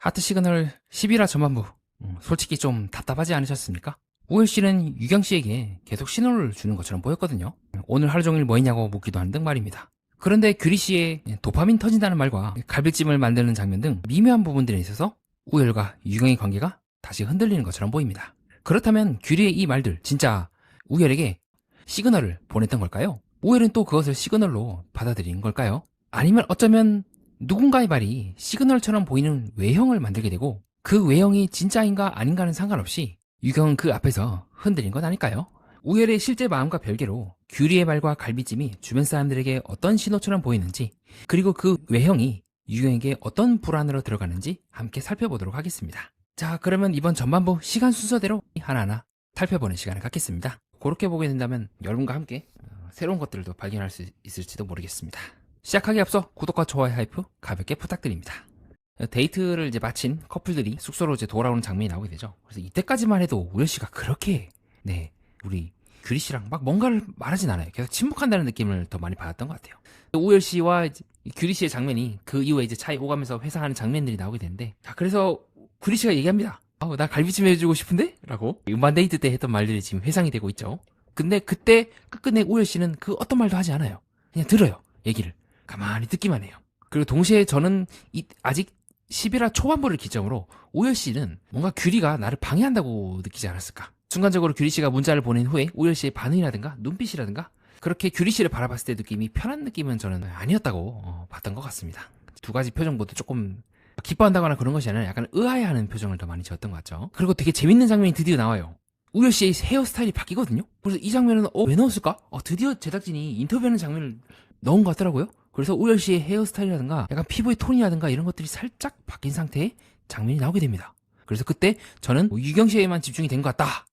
하트 시그널 11화 전반부. 솔직히 좀 답답하지 않으셨습니까? 우열 씨는 유경 씨에게 계속 신호를 주는 것처럼 보였거든요. 오늘 하루 종일 뭐 했냐고 묻기도 하는 등 말입니다. 그런데 규리 씨의 도파민 터진다는 말과 갈비찜을 만드는 장면 등 미묘한 부분들에 있어서 우열과 유경의 관계가 다시 흔들리는 것처럼 보입니다. 그렇다면 규리의 이 말들 진짜 우열에게 시그널을 보냈던 걸까요? 우열은 또 그것을 시그널로 받아들인 걸까요? 아니면 어쩌면 누군가의 말이 시그널처럼 보이는 외형을 만들게 되고 그 외형이 진짜인가 아닌가는 상관없이 유경은 그 앞에서 흔들린 것 아닐까요? 우열의 실제 마음과 별개로 규리의 말과 갈비찜이 주변 사람들에게 어떤 신호처럼 보이는지, 그리고 그 외형이 유경에게 어떤 불안으로 들어가는지 함께 살펴보도록 하겠습니다. 자, 그러면 이번 전반부 시간 순서대로 하나하나 살펴보는 시간을 갖겠습니다. 그렇게 보게 된다면 여러분과 함께 새로운 것들도 발견할 수 있을지도 모르겠습니다. 시작하기 앞서 구독과 좋아요 하이프 가볍게 부탁드립니다. 데이트를 이제 마친 커플들이 숙소로 이제 돌아오는 장면이 나오게 되죠. 그래서 이때까지만 해도 우열 씨가 그렇게 우리 규리 씨랑 막 뭔가를 말하진 않아요. 계속 침묵한다는 느낌을 더 많이 받았던 것 같아요. 우열 씨와 규리 씨의 장면이 그 이후에 이제 차에 오가면서 회상하는 장면들이 나오게 되는데, 자, 그래서 규리 씨가 얘기합니다. 나 갈비찜 해주고 싶은데? 라고 음반 데이트 때 했던 말들이 지금 회상이 되고 있죠. 근데 그때 끝끝내 우열 씨는 그 어떤 말도 하지 않아요. 그냥 들어요. 얘기를 가만히 듣기만 해요. 그리고 동시에 저는 아직 11화 초반부를 기점으로 우열 씨는 뭔가 규리가 나를 방해한다고 느끼지 않았을까. 순간적으로 규리 씨가 문자를 보낸 후에 우열 씨의 반응이라든가 눈빛이라든가 그렇게 규리 씨를 바라봤을 때 느낌이 편한 느낌은 저는 아니었다고 봤던 것 같습니다. 두 가지 표정 모두 조금 기뻐한다거나 그런 것이 아니라 약간 의아해하는 표정을 더 많이 지었던 것 같죠. 그리고 되게 재밌는 장면이 드디어 나와요. 우열 씨의 헤어스타일이 바뀌거든요. 그래서 이 장면은 왜 넣었을까? 드디어 제작진이 인터뷰하는 장면을 넣은 것 같더라고요. 그래서 우열 씨의 헤어스타일이라든가 약간 피부의 톤이라든가 이런 것들이 살짝 바뀐 상태의 장면이 나오게 됩니다. 그래서 그때 저는 유경 씨에만 집중이 된 것 같다.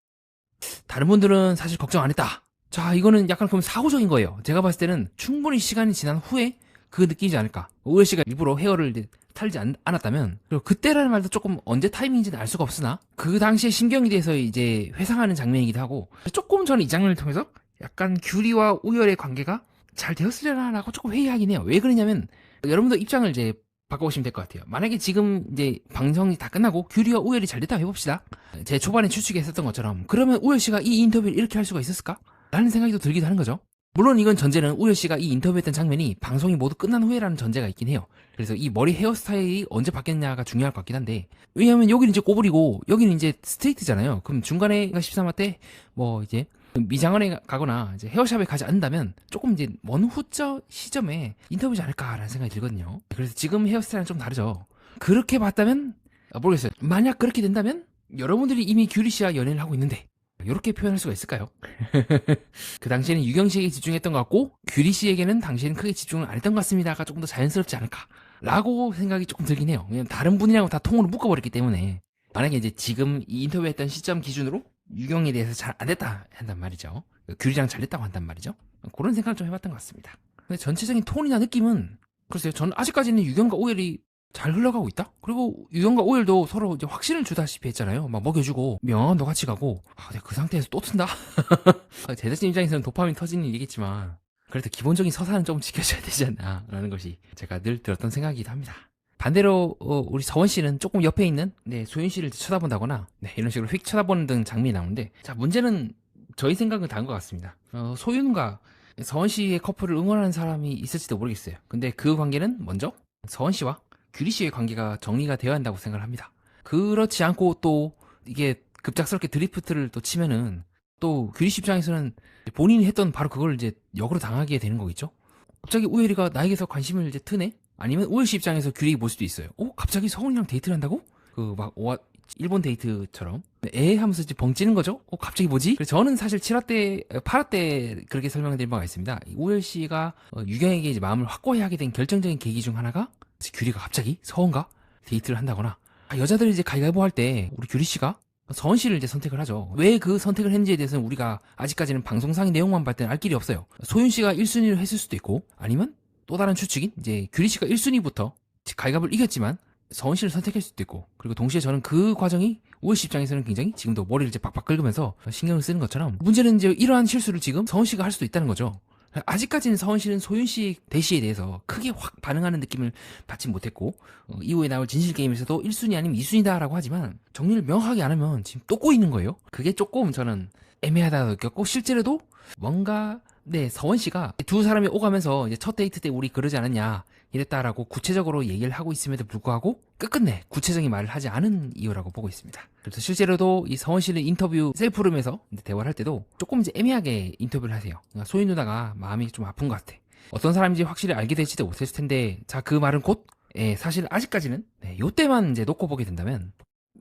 다른 분들은 사실 걱정 안 했다. 자, 이거는 약간 그럼 사고적인 거예요. 제가 봤을 때는 충분히 시간이 지난 후에 그 느끼지 않을까. 우열 씨가 일부러 헤어를 탈지 않았다면, 그리고 그때라는 말도 조금 언제 타이밍인지는 알 수가 없으나 그 당시에 심경에 대해서 이제 회상하는 장면이기도 하고, 조금 저는 이 장면을 통해서 약간 규리와 우열의 관계가 잘 되었으려나라고 조금 회의하긴 해요. 왜 그러냐면 여러분도 입장을 이제 바꿔보시면 될 것 같아요. 만약에 지금 이제 방송이 다 끝나고 규리와 우열이 잘 됐다고 해봅시다. 제 초반에 추측했었던 것처럼 그러면 우열 씨가 이 인터뷰를 이렇게 할 수가 있었을까? 라는 생각이 또 들기도 하는 거죠. 물론 이건 전제는 우열 씨가 이 인터뷰했던 장면이 방송이 모두 끝난 후에라는 전제가 있긴 해요. 그래서 이 머리 헤어스타일이 언제 바뀌었냐가 중요할 것 같긴 한데, 왜냐하면 여기는 이제 꼬부리고 여기는 이제 스트레이트잖아요. 그럼 중간에 13화 때 뭐 이제 미장원에 가거나 이제 헤어샵에 가지 않는다면 조금 이제 먼 후적 시점에 인터뷰지 않을까라는 생각이 들거든요. 그래서 지금 헤어스타일은 좀 다르죠. 그렇게 봤다면 모르겠어요. 만약 그렇게 된다면 여러분들이 이미 규리 씨와 연애를 하고 있는데 이렇게 표현할 수가 있을까요? 그 당시에는 유경 씨에게 집중했던 것 같고 규리 씨에게는 당시에는 크게 집중을 안 했던 것 같습니다가 조금 더 자연스럽지 않을까 라고 생각이 조금 들긴 해요. 왜냐면 다른 분이랑 다 통으로 묶어버렸기 때문에, 만약에 이제 지금 이 인터뷰했던 시점 기준으로 유경에 대해서 잘 안 됐다 한단 말이죠. 규리랑 잘 됐다고 한단 말이죠. 그런 생각을 좀 해봤던 것 같습니다. 근데 전체적인 톤이나 느낌은 글쎄요. 저는 아직까지는 유경과 오열이 잘 흘러가고 있다? 그리고 유경과 오열도 서로 이제 확신을 주다시피 했잖아요. 막 먹여주고, 너 같이 가고, 내가 그 상태에서 또 튼다? 제작진 입장에서는 도파민 터지는 일이겠지만, 그래도 기본적인 서사는 좀 지켜줘야 되지 않나, 라는 것이 제가 늘 들었던 생각이기도 합니다. 반대로, 우리 서원 씨는 조금 옆에 있는, 소윤 씨를 쳐다본다거나, 이런 식으로 휙 쳐다보는 등 장면이 나오는데, 자, 문제는 저희 생각은 다른 것 같습니다. 소윤과 서원 씨의 커플을 응원하는 사람이 있을지도 모르겠어요. 근데 그 관계는 먼저 서원 씨와 규리 씨의 관계가 정리가 되어야 한다고 생각을 합니다. 그렇지 않고 또 이게 급작스럽게 드리프트를 또 치면은 또 규리 씨 입장에서는 본인이 했던 바로 그걸 이제 역으로 당하게 되는 거겠죠? 갑자기 우열이가 나에게서 관심을 이제 트네? 아니면 우열 씨 입장에서 규리 볼 수도 있어요. 갑자기 서원이랑 데이트를 한다고? 일본 데이트처럼 하면서 이제 벙찌는 거죠. 갑자기 뭐지? 그래서 저는 사실 7화 때 8화 때 그렇게 설명드린 바가 있습니다. 우열 씨가 유경에게 이제 마음을 확고히 하게 된 결정적인 계기 중 하나가 규리가 갑자기 서원과 데이트를 한다거나, 여자들이 이제 가위바위보 할 때 우리 규리 씨가 서원 씨를 이제 선택을 하죠. 왜 그 선택을 했는지에 대해서는 우리가 아직까지는 방송상의 내용만 봤을 때는 알 길이 없어요. 소윤 씨가 1순위를 했을 수도 있고, 아니면 또 다른 추측인 이제 규리 씨가 1순위부터 가위바위보를 이겼지만 서원 씨를 선택할 수도 있고, 그리고 동시에 저는 그 과정이 우열 씨 입장에서는 굉장히 지금도 머리를 이제 박박 긁으면서 신경을 쓰는 것처럼, 문제는 이제 이러한 실수를 지금 서원 씨가 할 수도 있다는 거죠. 아직까지는 서원 씨는 소윤 씨 대시에 대해서 크게 확 반응하는 느낌을 받지 못했고 이후에 나올 진실 게임에서도 1순위 아니면 2순위다라고 하지만 정리를 명확하게 안 하면 지금 또 꼬이는 거예요. 그게 조금 저는 애매하다고 느꼈고 실제로도 뭔가 서원 씨가 두 사람이 오가면서 이제 첫 데이트 때 우리 그러지 않았냐 이랬다라고 구체적으로 얘기를 하고 있음에도 불구하고 끝끝내 구체적인 말을 하지 않은 이유라고 보고 있습니다. 그래서 실제로도 이 서원 씨는 인터뷰 셀프룸에서 대화를 할 때도 조금 이제 애매하게 인터뷰를 하세요. 그러니까 소윤 누나가 마음이 좀 아픈 것 같아. 어떤 사람인지 확실히 알게 되지도 못했을 텐데, 자, 그 말은 곧, 사실 아직까지는, 요때만 이제 놓고 보게 된다면,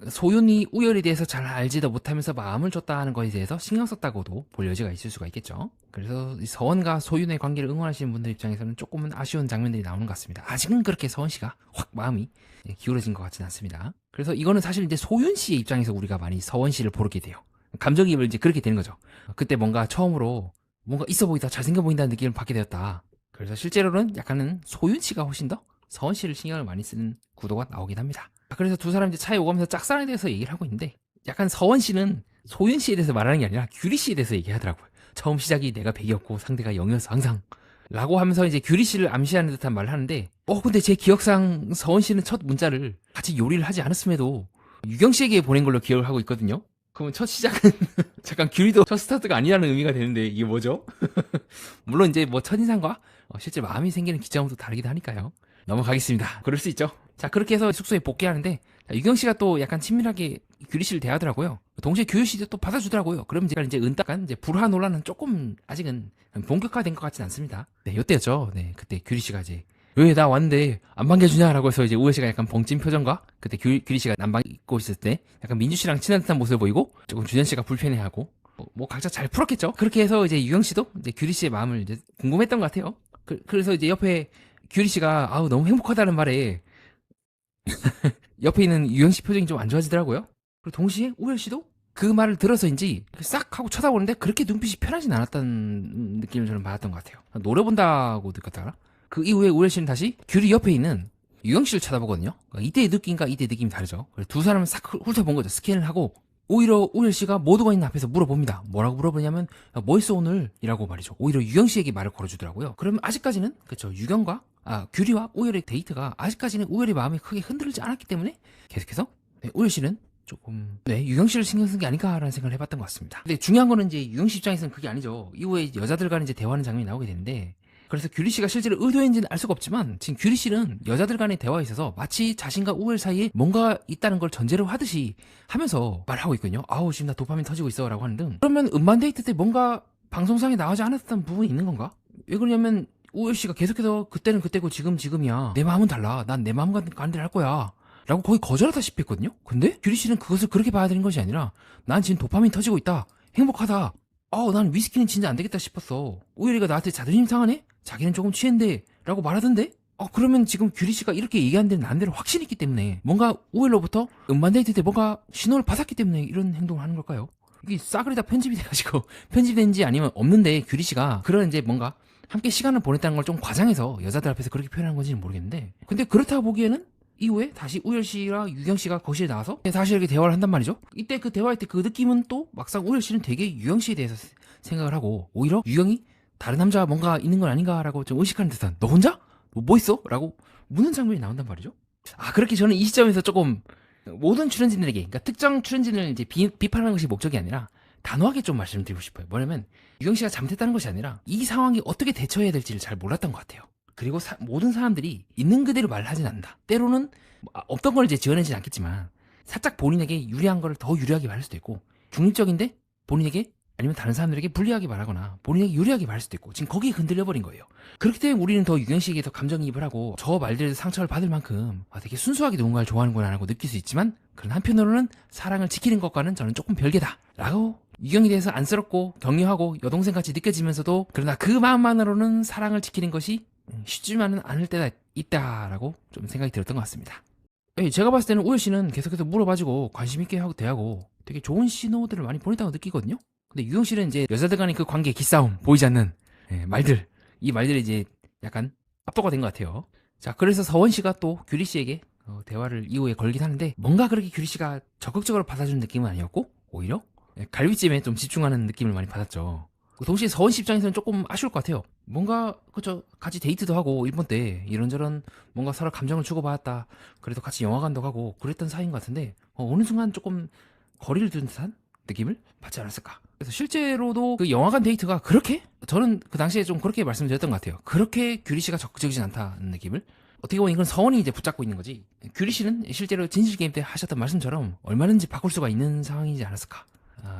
소윤이 우열에 대해서 잘 알지도 못하면서 마음을 줬다 하는 것에 대해서 신경 썼다고도 볼 여지가 있을 수가 있겠죠. 그래서 서원과 소윤의 관계를 응원하시는 분들 입장에서는 조금은 아쉬운 장면들이 나오는 것 같습니다. 아직은 그렇게 서원 씨가 확 마음이 기울어진 것 같지는 않습니다. 그래서 이거는 사실 이제 소윤 씨의 입장에서 우리가 많이 서원 씨를 보게 돼요. 감정이입을 이제 그렇게 되는 거죠. 그때 뭔가 처음으로 뭔가 있어 보이다, 잘생겨 보인다는 느낌을 받게 되었다. 그래서 실제로는 약간은 소윤 씨가 훨씬 더 서원 씨를 신경을 많이 쓰는 구도가 나오긴 합니다. 그래서 두 사람이 이제 차에 오가면서 짝사랑에 대해서 얘기를 하고 있는데, 약간 서원 씨는 소윤 씨에 대해서 말하는 게 아니라 규리 씨에 대해서 얘기하더라고요. 처음 시작이 내가 100이었고 상대가 0이었어 항상 라고 하면서 이제 규리 씨를 암시하는 듯한 말을 하는데, 근데 제 기억상 서원 씨는 첫 문자를 같이 요리를 하지 않았음에도 유경 씨에게 보낸 걸로 기억을 하고 있거든요. 그러면 첫 시작은 잠깐 규리도 첫 스타트가 아니라는 의미가 되는데 이게 뭐죠? 물론 이제 뭐 첫인상과 실제 마음이 생기는 기점도 다르기도 하니까요. 넘어가겠습니다. 그럴 수 있죠. 자, 그렇게 해서 숙소에 복귀하는데 유경 씨가 또 약간 친밀하게 규리 씨를 대하더라고요. 동시에 규리 씨도 또 받아주더라고요. 그럼 제가 이제 은딱한 이제 불화 논란은 조금 아직은 본격화된 것 같진 않습니다. 요때였죠. 그때 규리 씨가 이제 왜 나 왔는데 안 반겨주냐라고 해서 이제 우혜 씨가 약간 벙찐 표정과 그때 규리 씨가 난방 입고 있을 때 약간 민주 씨랑 친한 듯한 모습을 보이고 조금 준현 씨가 불편해하고 뭐 각자 잘 풀었겠죠. 그렇게 해서 이제 유경 씨도 이제 규리 씨의 마음을 이제 궁금했던 것 같아요. 그래서 이제 옆에 규리 씨가 아우 너무 행복하다는 말에 옆에 있는 유경 씨 표정이 좀 안 좋아지더라고요. 그리고 동시에 우열 씨도 그 말을 들어서인지 싹 하고 쳐다보는데 그렇게 눈빛이 편하진 않았다는 느낌을 저는 받았던 것 같아요. 노래 본다고 느꼈다나? 그 이후에 우열 씨는 다시 규리 옆에 있는 유경 씨를 쳐다보거든요. 이때의 느낌과 이때의 느낌이 다르죠. 그래서 두 사람을 싹 훑어본 거죠. 스캔을 하고 오히려 우열 씨가 뭐도가 있나 앞에서 물어봅니다. 뭐라고 물어보냐면 뭐 있어 오늘? 이라고 말이죠. 오히려 유경 씨에게 말을 걸어주더라고요. 그러면 아직까지는 그렇죠. 유경과 규리와 우열의 데이트가 아직까지는 우열의 마음이 크게 흔들리지 않았기 때문에 계속해서 우열 씨는 조금 유경 씨를 신경 쓴 게 아닌가라는 생각을 해봤던 것 같습니다. 근데 중요한 거는 이제 유경 씨 입장에서는 그게 아니죠. 이후에 여자들 간에 이제 대화하는 장면이 나오게 되는데, 그래서 규리 씨가 실제로 의도했는지는 알 수가 없지만 지금 규리 씨는 여자들 간의 대화에 있어서 마치 자신과 우열 사이에 뭔가 있다는 걸 전제로 하듯이 하면서 말하고 있거든요. 아우 지금 나 도파민 터지고 있어 라고 하는 등. 그러면 음반 데이트 때 뭔가 방송상에 나오지 않았던 부분이 있는 건가? 왜 그러냐면 우열 씨가 계속해서 그때는 그때고 지금이야. 내 마음은 달라. 난 내 마음 가는 대로 할 거야. 라고 거의 거절하다시피 했거든요. 근데 규리 씨는 그것을 그렇게 봐야 되는 것이 아니라 난 지금 도파민 터지고 있다. 행복하다. 난 위스키는 진짜 안 되겠다 싶었어. 우열이가 나한테 자존심 상하네? 자기는 조금 취했는데 라고 말하던데? 그러면 지금 규리 씨가 이렇게 얘기한 데는 난데를 확신이 있기 때문에 뭔가 우열로부터 음반 데이트 때 뭔가 신호를 받았기 때문에 이런 행동을 하는 걸까요? 이게 싸그리 다 편집이 돼가지고 편집된지 아니면 없는데 규리 씨가 그런 이제 뭔가 함께 시간을 보냈다는 걸 좀 과장해서 여자들 앞에서 그렇게 표현한 건지는 모르겠는데, 근데 그렇다고 보기에는 이후에 다시 우열 씨랑 유경 씨가 거실에 나와서 다시 이렇게 대화를 한단 말이죠. 이때 그 대화할 때 그 느낌은 또 막상 우열 씨는 되게 유경 씨에 대해서 생각을 하고 오히려 유경이 다른 남자가 뭔가 있는 건 아닌가라고 좀 의식하는 듯한, 너 혼자? 뭐 있어? 라고 묻는 장면이 나온단 말이죠. 그렇게 저는 이 시점에서 조금 모든 출연진들에게, 그러니까 특정 출연진을 이제 비판하는 것이 목적이 아니라 단호하게 좀 말씀드리고 싶어요. 뭐냐면 유경 씨가 잘못했다는 것이 아니라 이 상황이 어떻게 대처해야 될지를 잘 몰랐던 것 같아요. 그리고 모든 사람들이 있는 그대로 말을 하진 않는다. 때로는 없던 걸 이제 지어내진 않겠지만 살짝 본인에게 유리한 걸 더 유리하게 말할 수도 있고, 중립적인데 본인에게 아니면 다른 사람들에게 불리하게 말하거나 본인에게 유리하게 말할 수도 있고, 지금 거기에 흔들려버린 거예요. 그렇기 때문에 우리는 더 유경 씨에게 더 감정이입을 하고 저 말들에서 상처를 받을 만큼 되게 순수하게 누군가를 좋아하는구나 라고 느낄 수 있지만, 그런 한편으로는 사랑을 지키는 것과는 저는 조금 별개다 라고 유경에 대해서 안쓰럽고 격려하고 여동생같이 느껴지면서도, 그러나 그 마음만으로는 사랑을 지키는 것이 쉽지만은 않을 때가 있다라고 좀 생각이 들었던 것 같습니다. 제가 봤을 때는 우열 씨는 계속해서 물어봐주고 관심 있게 하고 대하고 되게 좋은 신호들을 많이 보냈다고 느끼거든요. 근데 유경 씨는 이제 여자들 간의 그 관계 기싸움, 보이지 않는 말들, 이 말들이 이제 약간 압도가 된 것 같아요. 자, 그래서 서원 씨가 또 규리 씨에게 대화를 이후에 걸긴 하는데, 뭔가 그렇게 규리 씨가 적극적으로 받아주는 느낌은 아니었고 오히려 갈비찜에 좀 집중하는 느낌을 많이 받았죠. 동시에 서원 씨 입장에서는 조금 아쉬울 것 같아요. 뭔가 그죠, 같이 데이트도 하고 일본 때 이런저런 뭔가 서로 감정을 주고받았다. 그래도 같이 영화관도 가고 그랬던 사이인 것 같은데 어느 순간 조금 거리를 둔 듯한 느낌을 받지 않았을까. 그래서 실제로도 그 영화관 데이트가 그렇게, 저는 그 당시에 좀 그렇게 말씀드렸던 것 같아요. 그렇게 규리 씨가 적극적이진 않다는 느낌을. 어떻게 보면 이건 서원이 이제 붙잡고 있는 거지, 규리 씨는 실제로 진실 게임 때 하셨던 말씀처럼 얼마든지 바꿀 수가 있는 상황이지 않았을까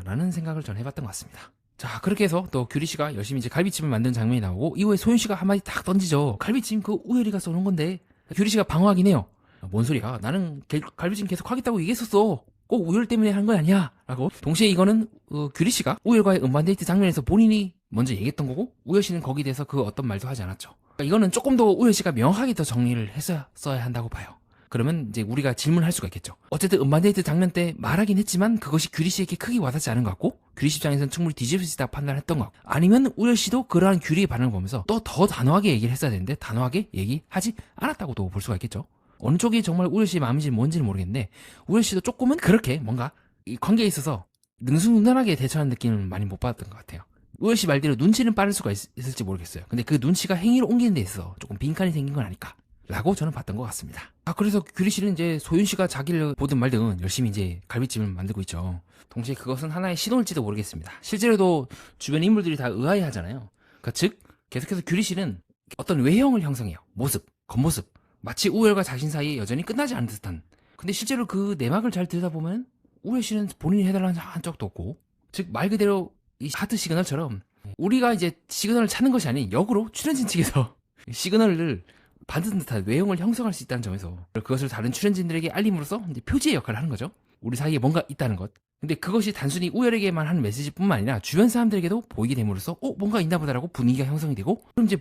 라는 생각을 전 해봤던 것 같습니다. 자, 그렇게 해서 또 규리 씨가 열심히 이제 갈비찜을 만드는 장면이 나오고, 이후에 소윤 씨가 한마디 딱 던지죠. 갈비찜 그 우열이가 쏘는 건데. 규리 씨가 방어하긴 해요. 뭔 소리야, 나는 갈비찜 계속 하겠다고 얘기했었어. 꼭 우열 때문에 한 건 아니야 라고. 동시에 이거는 규리 씨가 우열과의 음반 데이트 장면에서 본인이 먼저 얘기했던 거고, 우열 씨는 거기에 대해서 그 어떤 말도 하지 않았죠. 그러니까 이거는 조금 더 우열 씨가 명확하게 더 정리를 했어야 한다고 봐요. 그러면 이제 우리가 질문할 수가 있겠죠. 어쨌든 음반 데이트 장면 때 말하긴 했지만 그것이 규리 씨에게 크게 와닿지 않은 것 같고, 규리 씨 입장에서는 충분히 뒤집어지다 판단했던 것 같고, 아니면 우열 씨도 그러한 규리의 반응을 보면서 또 더 단호하게 얘기를 했어야 되는데 단호하게 얘기하지 않았다고도 볼 수가 있겠죠. 어느 쪽이 정말 우열 씨의 마음인지 뭔지는 모르겠는데, 우열 씨도 조금은 그렇게 뭔가 이 관계에 있어서 능수능란하게 대처하는 느낌을 많이 못 받았던 것 같아요. 우열 씨 말대로 눈치는 빠를 수가 있을지 모르겠어요. 근데 그 눈치가 행위로 옮기는 데 있어서 조금 빈칸이 생긴 건 아닐까 라고 저는 봤던 것 같습니다. 그래서 규리 씨는 이제 소윤 씨가 자기를 보든 말든 열심히 이제 갈비찜을 만들고 있죠. 동시에 그것은 하나의 신호일지도 모르겠습니다. 실제로도 주변 인물들이 다 의아해 하잖아요. 그러니까 즉, 계속해서 규리 씨는 어떤 외형을 형성해요. 모습, 겉모습. 마치 우열과 자신 사이에 여전히 끝나지 않은 듯한. 근데 실제로 그 내막을 잘 들여다보면 우열 씨는 본인이 해달라는 한 적도 없고, 즉 말 그대로 이 하트 시그널처럼 우리가 이제 시그널을 찾는 것이 아닌 역으로 출연진 측에서 시그널을 받은 듯한 외형을 형성할 수 있다는 점에서 그것을 다른 출연진들에게 알림으로써 이제 표지의 역할을 하는 거죠. 우리 사이에 뭔가 있다는 것. 근데 그것이 단순히 우열에게만 하는 메시지뿐만 아니라 주변 사람들에게도 보이게 됨으로써 뭔가 있나 보다라고 분위기가 형성이 되고, 그럼 이제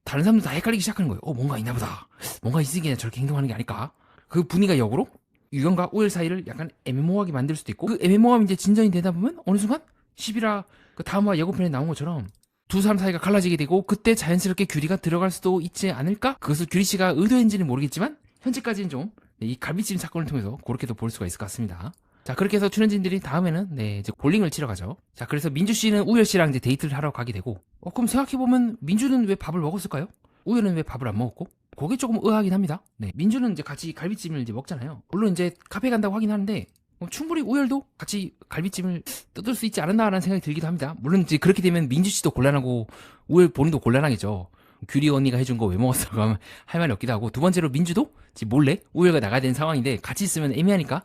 다른 사람도 다 헷갈리기 시작하는 거예요. 뭔가 있나 보다. 뭔가 있으니까 저렇게 행동하는 게 아닐까. 그 분위기가 역으로 유경과 우열 사이를 약간 애매모호하게 만들 수도 있고, 그 애매모호함이 이제 진전이 되다 보면 어느 순간 11화 그 다음화 예고편에 나온 것처럼 두 사람 사이가 갈라지게 되고, 그때 자연스럽게 규리가 들어갈 수도 있지 않을까? 그것을 규리 씨가 의도했는지는 모르겠지만 현재까지는 좀 이 갈비찜 사건을 통해서 그렇게도 볼 수가 있을 것 같습니다. 자, 그렇게 해서 출연진들이 다음에는 이제 볼링을 치러 가죠. 자, 그래서 민주 씨는 우열 씨랑 이제 데이트를 하러 가게 되고, 그럼 생각해보면 민주는 왜 밥을 먹었을까요? 우열은 왜 밥을 안 먹었고? 그게 조금 의아하긴 합니다. 민주는 이제 같이 갈비찜을 이제 먹잖아요. 물론 이제 카페 간다고 하긴 하는데, 충분히 우열도 같이 갈비찜을 뜯을 수 있지 않았나라는 생각이 들기도 합니다. 물론 이제 그렇게 되면 민주 씨도 곤란하고 우열 본인도 곤란하겠죠. 규리 언니가 해준 거 왜 먹었어? 그러면 할 말이 없기도 하고, 두 번째로 민주도 몰래 우열과 나가야 되는 상황인데 같이 있으면 애매하니까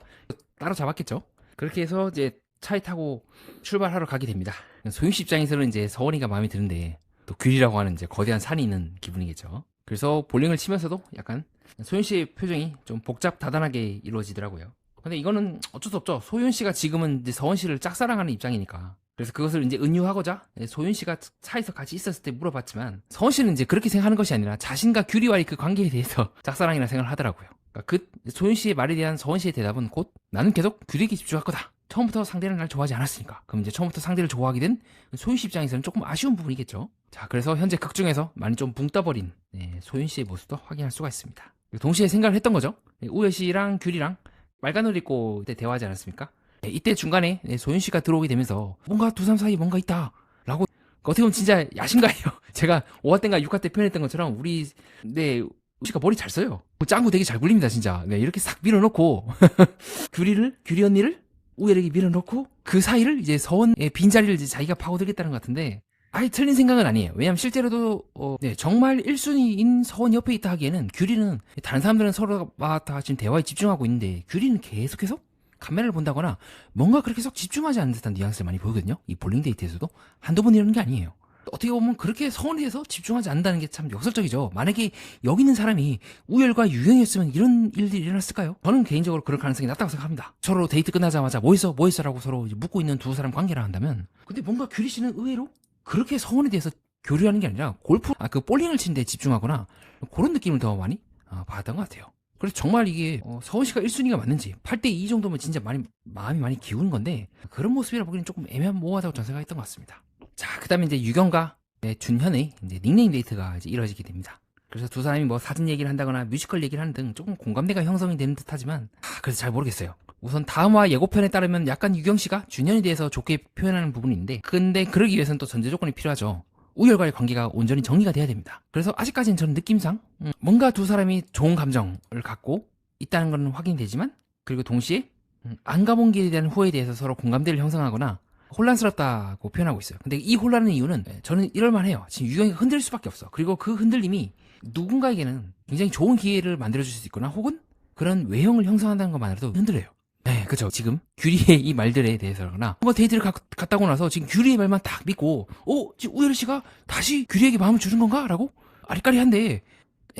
따로 잡았겠죠. 그렇게 해서 이제 차에 타고 출발하러 가게 됩니다. 소윤 씨 입장에서는 이제 서원이가 마음에 드는데 또 규리라고 하는 이제 거대한 산이 있는 기분이겠죠. 그래서 볼링을 치면서도 약간 소윤 씨의 표정이 좀 복잡 다단하게 이루어지더라고요. 근데 이거는 어쩔 수 없죠. 소윤 씨가 지금은 이제 서원 씨를 짝사랑하는 입장이니까. 그래서 그것을 이제 은유하고자 소윤 씨가 차에서 같이 있었을 때 물어봤지만, 서원 씨는 이제 그렇게 생각하는 것이 아니라 자신과 규리와의 그 관계에 대해서 짝사랑이라 생각을 하더라고요. 그러니까 소윤 씨의 말에 대한 서원 씨의 대답은 곧 나는 계속 규리에게 집중할 거다. 처음부터 상대는 날 좋아하지 않았으니까. 그럼 이제 처음부터 상대를 좋아하게 된 소윤 씨 입장에서는 조금 아쉬운 부분이겠죠. 자, 그래서 현재 극 중에서 많이 좀 붕 떠버린 소윤 씨의 모습도 확인할 수가 있습니다. 동시에 생각을 했던 거죠. 우열 씨랑 규리랑 빨간 옷 입고 그때 대화하지 않았습니까? 이때 중간에 소윤 씨가 들어오게 되면서 뭔가 두 사람 사이에 뭔가 있다 라고, 어떻게 보면 진짜 야심가예요. 제가 5화 때인가 6화 때 표현했던 것처럼 우리 씨가 머리 잘 써요. 짱구 되게 잘 굴립니다 진짜. 이렇게 싹 밀어놓고 규리 언니를 우열에게 밀어놓고 그 사이를 이제 서원의 빈자리를 이제 자기가 파고들겠다는 것 같은데, 아예 틀린 생각은 아니에요. 왜냐면 실제로도 정말 1순위인 서원 옆에 있다 하기에는 규리는, 다른 사람들은 서로가 다 지금 대화에 집중하고 있는데 규리는 계속해서 카메라를 본다거나 뭔가 그렇게 썩 집중하지 않는 듯한 뉘앙스를 많이 보이거든요. 이 볼링 데이트에서도 한두 번 이러는 게 아니에요. 어떻게 보면 그렇게 서원에 대해서 집중하지 않는다는 게 참 역설적이죠. 만약에 여기 있는 사람이 우열과 유경이었으면 이런 일들이 일어났을까요? 저는 개인적으로 그럴 가능성이 낮다고 생각합니다. 서로 데이트 끝나자마자 뭐 했어 라고 서로 이제 묻고 있는 두 사람 관계라 한다면, 근데 뭔가 규리 씨는 의외로 그렇게 서원에 대해서 교류하는 게 아니라 골프, 그 볼링을 치는데 집중하거나 그런 느낌을 더 많이 받았던 것 같아요. 그래서 정말 이게 서원 씨가 1순위가 맞는지, 8대2 정도면 진짜 마음이 많이 기우는 건데, 그런 모습이라 보기에는 조금 애매모호하다고 저는 생각했던 것 같습니다. 자, 그 다음에 이제 유경과 준현의 이제 닉네임 데이트가 이제 이루어지게 됩니다. 그래서 두 사람이 뭐 사진 얘기를 한다거나 뮤지컬 얘기를 하는 등 조금 공감대가 형성이 되는 듯 하지만, 그래서 잘 모르겠어요. 우선 다음화 예고편에 따르면 약간 유경씨가 준현에 대해서 좋게 표현하는 부분인데, 근데 그러기 위해서는 또 전제 조건이 필요하죠. 우열과의 관계가 온전히 정리가 돼야 됩니다. 그래서 아직까지는 저는 느낌상 뭔가 두 사람이 좋은 감정을 갖고 있다는 건 확인이 되지만, 그리고 동시에 안 가본 길에 대한 후회에 대해서 서로 공감대를 형성하거나 혼란스럽다고 표현하고 있어요. 근데 이 혼란의 이유는 저는 이럴만해요. 지금 유경이가 흔들릴 수밖에 없어. 그리고 그 흔들림이 누군가에게는 굉장히 좋은 기회를 만들어줄 수 있거나 혹은 그런 외형을 형성한다는 것만으로도 흔들려요. 네, 그죠. 지금 규리의 이 말들에 대해서거나 뭔가 데이트를 갔다 오고 나서 지금 규리의 말만 딱 믿고 지금 우열 씨가 다시 규리에게 마음을 주는 건가? 라고 아리까리한데,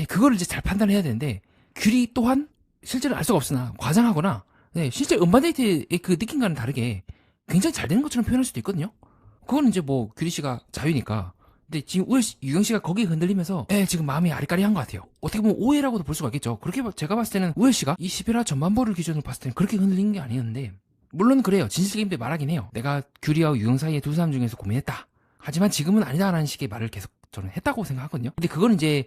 그거를 이제 잘 판단해야 되는데, 규리 또한 실제는 알 수가 없으나 과장하거나 실제 음반 데이트의 그 느낌과는 다르게 굉장히 잘 되는 것처럼 표현할 수도 있거든요. 그건 이제 뭐 규리 씨가 자유니까. 근데 지금 유경 씨가 거기에 흔들리면서 지금 마음이 아리까리한 것 같아요. 어떻게 보면 오해라고도 볼 수가 있겠죠. 그렇게 제가 봤을 때는 우열 씨가 이 11화 전반부를 기준으로 봤을 때는 그렇게 흔들린 게 아니었는데, 물론 그래요. 진실게임때 말하긴 해요. 내가 규리와 유경 사이의 두 사람 중에서 고민했다. 하지만 지금은 아니다라는 식의 말을 계속 저는 했다고 생각하거든요. 근데 그건 이제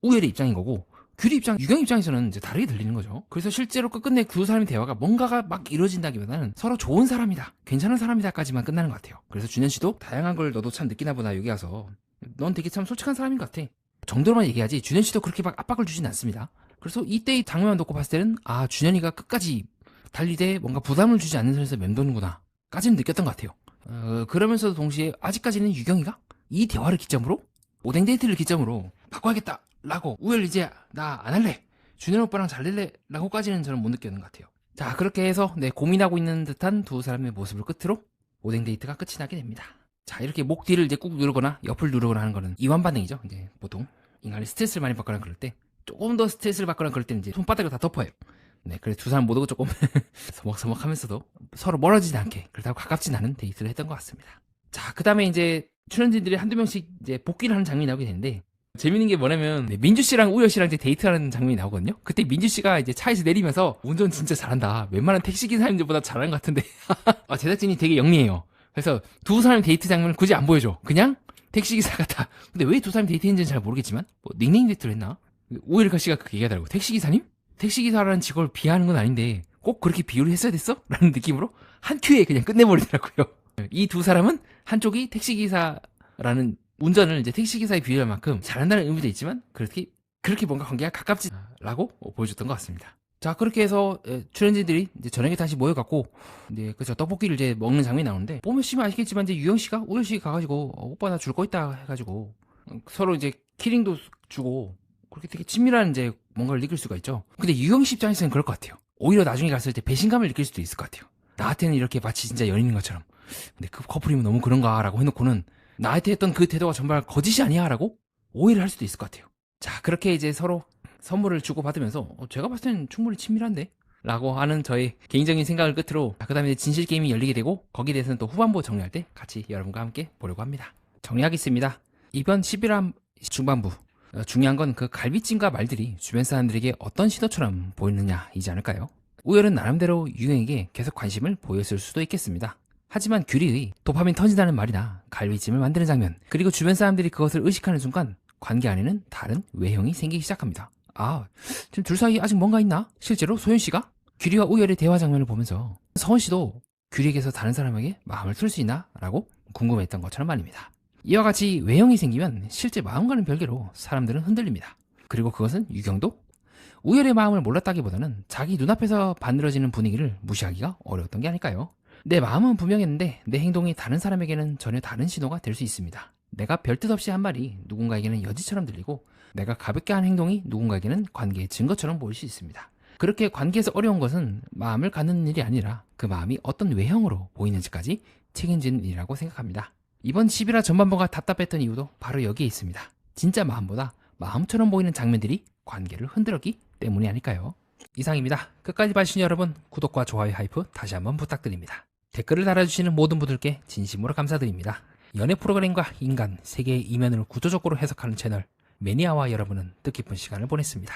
우열의 입장인 거고, 유경 입장에서는 이제 다르게 들리는 거죠. 그래서 실제로 끝끝내 두 사람의 대화가 뭔가가 막 이루어진다기보다는 서로 좋은 사람이다, 괜찮은 사람이다까지만 끝나는 것 같아요. 그래서 준현 씨도 다양한 걸 너도 참 느끼나 보다, 여기 와서 넌 되게 참 솔직한 사람인 것 같아 정도로만 얘기하지, 준현 씨도 그렇게 막 압박을 주진 않습니다. 그래서 이때의 장면만 놓고 봤을 때는 준현이가 끝까지 달리되 뭔가 부담을 주지 않는 선에서 맴도는구나 까지는 느꼈던 것 같아요. 그러면서도 동시에 아직까지는 유경이가 이 대화를 기점으로, 오뎅 데이트를 기점으로 바꿔야겠다 라고, 우열 이제 나 안 할래, 준현 오빠랑 잘 될래 라고까지는 저는 못 느꼈는 것 같아요. 자, 그렇게 해서 고민하고 있는 듯한 두 사람의 모습을 끝으로 오뎅 데이트가 끝이 나게 됩니다. 자, 이렇게 목 뒤를 이제 꾹 누르거나 옆을 누르거나 하는 거는 이완 반응이죠. 이제 보통 인간이 스트레스를 많이 받거나 그럴 때, 조금 더 스트레스를 받거나 그럴 때는 이제 손바닥을 다 덮어요. 네, 그래서 두 사람 모두 조금 서먹서먹 하면서도 서로 멀어지지 않게, 그렇다고 가깝진 않은 데이트를 했던 것 같습니다. 자, 그 다음에 이제 출연진들이 한두 명씩 이제 복귀를 하는 장면이 나오게 되는데, 재밌는 게 뭐냐면 민주 씨랑 우열 씨랑 이제 데이트하는 장면이 나오거든요. 그때 민주 씨가 이제 차에서 내리면서 운전 진짜 잘한다, 웬만한 택시 기사님들보다 잘하는 것 같은데 제작진이 되게 영리해요. 그래서 두 사람의 데이트 장면을 굳이 안 보여줘. 그냥 택시 기사 같아. 근데 왜 두 사람이 데이트했는지는 잘 모르겠지만 뭐 닉네임 데이트를 했나? 우열 씨가 그렇게 얘기하더라고. 택시 기사님? 택시 기사라는 직업을 비하하는 건 아닌데 꼭 그렇게 비유를 했어야 됐어? 라는 느낌으로 한 큐에 그냥 끝내버리더라고요. 이 두 사람은 한쪽이 택시 기사라는 운전을 이제 택시기사에 비유할 만큼 잘한다는 의미도 있지만 그렇게 뭔가 관계가 가깝지라고 보여줬던 것 같습니다. 자, 그렇게 해서 출연진들이 이제 저녁에 다시 모여갖고 이제 그저 떡볶이를 이제 먹는 장면이 나오는데, 보면 씨면 아시겠지만 이제 유영 씨가 우열 씨 가가지고 오빠 나 줄 거 있다 해가지고 서로 이제 키링도 주고 그렇게 되게 친밀한 이제 뭔가를 느낄 수가 있죠. 근데 유영 씨 입장에서는 그럴 것 같아요. 오히려 나중에 갔을 때 배신감을 느낄 수도 있을 것 같아요. 나한테는 이렇게 마치 진짜 연인인 것처럼, 근데 그 커플이면 너무 그런가라고 해놓고는 나한테 했던 그 태도가 정말 거짓이 아니야 라고 오해를 할 수도 있을 것 같아요. 자, 그렇게 이제 서로 선물을 주고받으면서 제가 봤을 때는 충분히 친밀한데? 라고 하는 저의 개인적인 생각을 끝으로, 그 다음에 진실게임이 열리게 되고 거기에 대해서는 또 후반부 정리할 때 같이 여러분과 함께 보려고 합니다. 정리하겠습니다. 이번 11화 중반부 중요한 건 그 갈비찜과 말들이 주변 사람들에게 어떤 신호처럼 보이느냐이지 않을까요? 우열은 나름대로 유경에게 계속 관심을 보였을 수도 있겠습니다. 하지만 규리의 도파민 터진다는 말이나 갈비찜을 만드는 장면, 그리고 주변 사람들이 그것을 의식하는 순간 관계 안에는 다른 외형이 생기기 시작합니다. 지금 둘 사이에 아직 뭔가 있나? 실제로 소연씨가 규리와 우열의 대화 장면을 보면서 서원씨도 규리에게서 다른 사람에게 마음을 틀 수 있나? 라고 궁금했던 것처럼 말입니다. 이와 같이 외형이 생기면 실제 마음과는 별개로 사람들은 흔들립니다. 그리고 그것은 유경도 우열의 마음을 몰랐다기보다는 자기 눈앞에서 반들어지는 분위기를 무시하기가 어려웠던 게 아닐까요? 내 마음은 분명했는데 내 행동이 다른 사람에게는 전혀 다른 신호가 될 수 있습니다. 내가 별뜻 없이 한 말이 누군가에게는 여지처럼 들리고, 내가 가볍게 한 행동이 누군가에게는 관계의 증거처럼 보일 수 있습니다. 그렇게 관계에서 어려운 것은 마음을 갖는 일이 아니라 그 마음이 어떤 외형으로 보이는지까지 책임지는 일이라고 생각합니다. 이번 11화 전반부가 답답했던 이유도 바로 여기에 있습니다. 진짜 마음보다 마음처럼 보이는 장면들이 관계를 흔들었기 때문이 아닐까요? 이상입니다. 끝까지 봐주신 여러분, 구독과 좋아요, 하이프 다시 한번 부탁드립니다. 댓글을 달아주시는 모든 분들께 진심으로 감사드립니다. 연애 프로그램과 인간, 세계의 이면을 구조적으로 해석하는 채널 매니아와 여러분은 뜻깊은 시간을 보냈습니다.